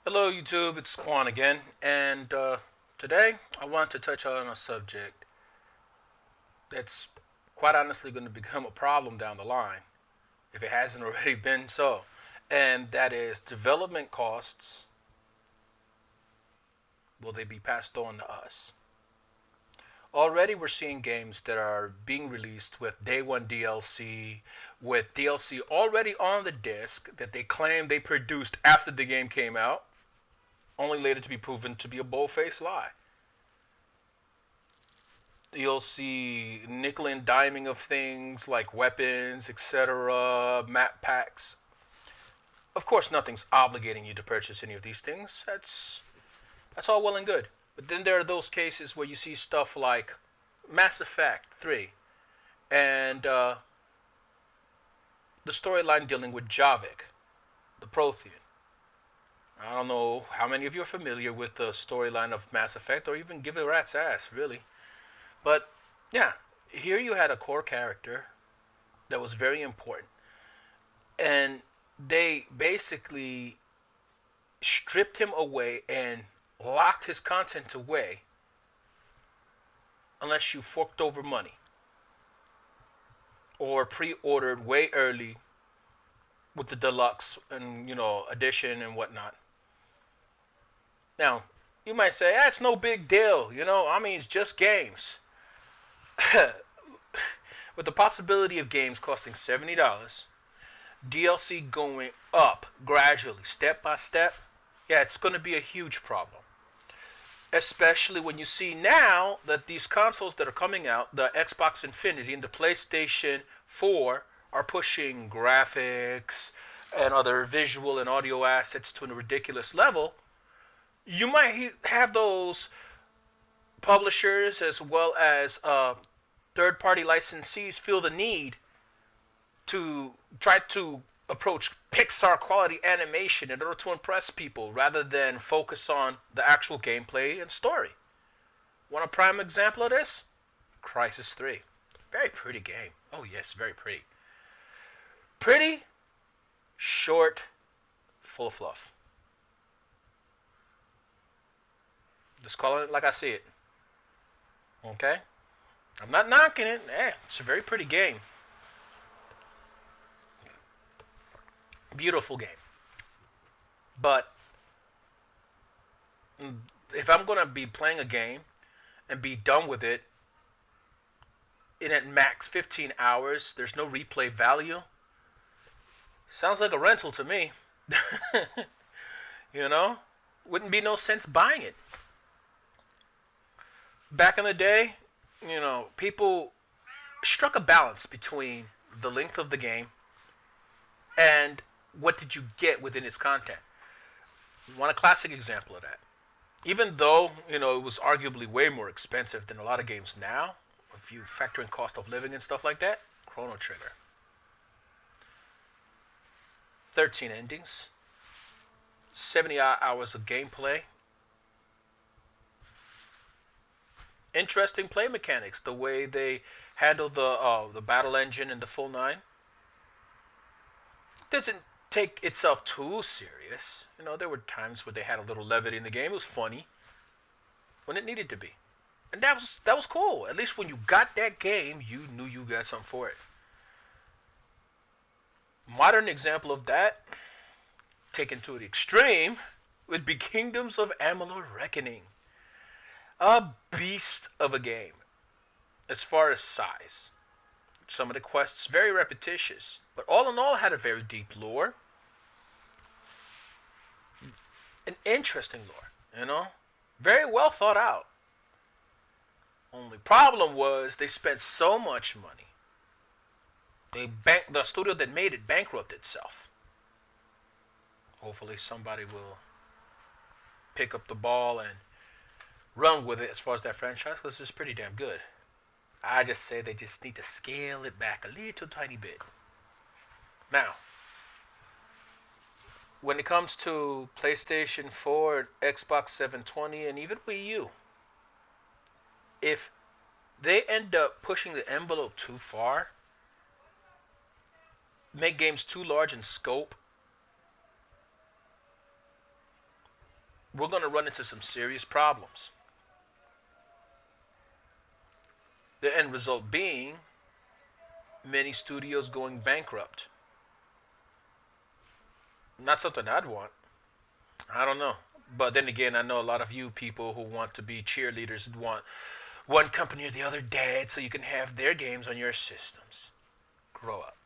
Hello, YouTube. It's Quan again, and today I want to touch on a subject that's quite honestly going to become a problem down the line, if it hasn't already been so, and that is development costs. Will they be passed on to us? Already, we're seeing games that are being released with day one DLC, with DLC already on the disc that they claim they produced after the game came out, only later to be proven to be a bold-faced lie. You'll see nickel and diming of things like weapons, etc., map packs. Of course, nothing's obligating you to purchase any of these things. That's all well and good. But then there are those cases where you see stuff like Mass Effect 3 and the storyline dealing with Javik, the Prothean. I don't know how many of you are familiar with the storyline of Mass Effect or even give a rat's ass, really. But yeah, here you had a core character that was very important. And they basically stripped him away and locked his content away unless you forked over money or pre-ordered way early with the deluxe and edition and whatnot. Now, you might say that's no big deal, I mean it's just games. With the possibility of games costing $70, DLC going up gradually, step by step, yeah, it's going to be a huge problem. Especially when you see now that these consoles that are coming out, the Xbox Infinity and the PlayStation 4, are pushing graphics and other visual and audio assets to a ridiculous level. You might have those publishers as well as third-party licensees feel the need to try to approach Pixar quality animation in order to impress people rather than focus on the actual gameplay and story. Want a prime example of this? Crysis 3. Very pretty game. Oh, yes, very pretty. Pretty, short, full of fluff. Just calling it like I see it. Okay? I'm not knocking it. It's a very pretty game. Beautiful game. But if I'm going to be playing a game and be done with it in at max 15 hours, there's no replay value. Sounds like a rental to me. you know? Wouldn't be no sense buying it. Back in the day, people struck a balance between the length of the game and what did you get within its content. Want a classic example of that? Even though, it was arguably way more expensive than a lot of games now, if you factor in cost of living and stuff like that, Chrono Trigger. 13 endings, 70 hours of gameplay, interesting play mechanics, the way they handle the battle engine and the full nine. Doesn't take itself too serious. There were times where they had a little levity in the game. It was funny when it needed to be. And that was cool. At least when you got that game, you knew you got something for it. Modern example of that, taken to the extreme, would be Kingdoms of Amalur Reckoning. A beast of a game as far as size. Some of the quests very repetitious, but all in all had a very deep lore, an interesting lore, very well thought out. Only problem was they spent so much money. The studio that made it bankrupted itself. Hopefully somebody will pick up the ball and run with it as far as that franchise, because it's pretty damn good. I just say they just need to scale it back a little tiny bit. Now, when it comes to PlayStation 4, Xbox 720, and even Wii U, if they end up pushing the envelope too far, make games too large in scope, we're going to run into some serious problems. The end result being many studios going bankrupt. Not something I'd want. I don't know. But then again, I know a lot of you people who want to be cheerleaders and want one company or the other dead so you can have their games on your systems. Grow up.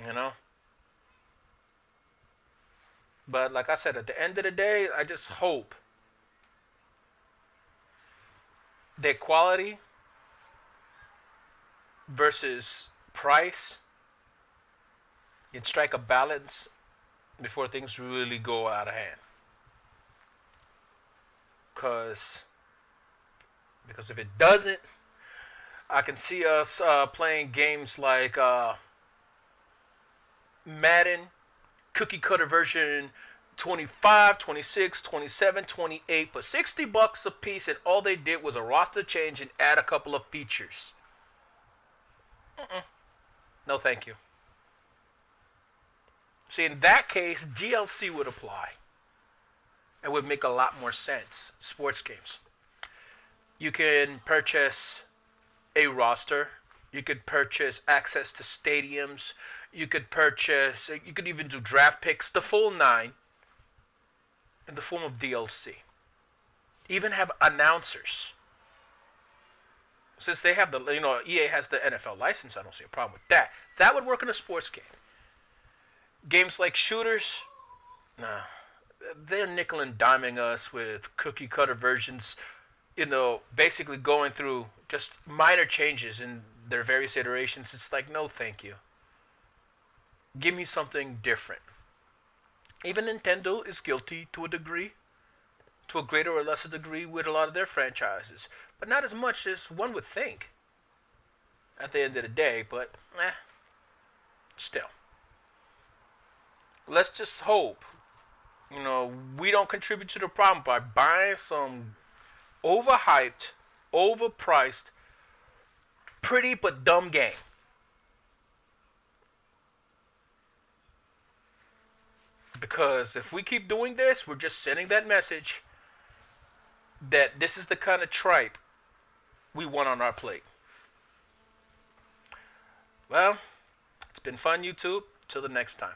You know? But like I said, at the end of the day, I just hope that quality versus price can strike a balance before things really go out of hand. Cause because if it doesn't, I can see us playing games like Madden, cookie cutter version 25, 26, 27, 28 for $60 a piece, and all they did was a roster change and add a couple of features. Mm-mm. No, thank you. See, in that case, DLC would apply. It would make a lot more sense. Sports games. You can purchase a roster. You could purchase access to stadiums. You could purchase, you could even do draft picks, the full nine, in the form of DLC. Even have announcers. Since they have the, EA has the NFL license, I don't see a problem with that. That would work in a sports game. Games like shooters, nah, they're nickel and diming us with cookie cutter versions, basically going through just minor changes in their various iterations. It's like, no, thank you. Give me something different. Even Nintendo is guilty to a degree, to a greater or lesser degree with a lot of their franchises, but not as much as one would think at the end of the day, but still. Let's just hope, we don't contribute to the problem by buying some overhyped, overpriced, pretty but dumb game. Because if we keep doing this, we're just sending that message that this is the kind of tripe we want on our plate. Well, it's been fun, YouTube. Till the next time.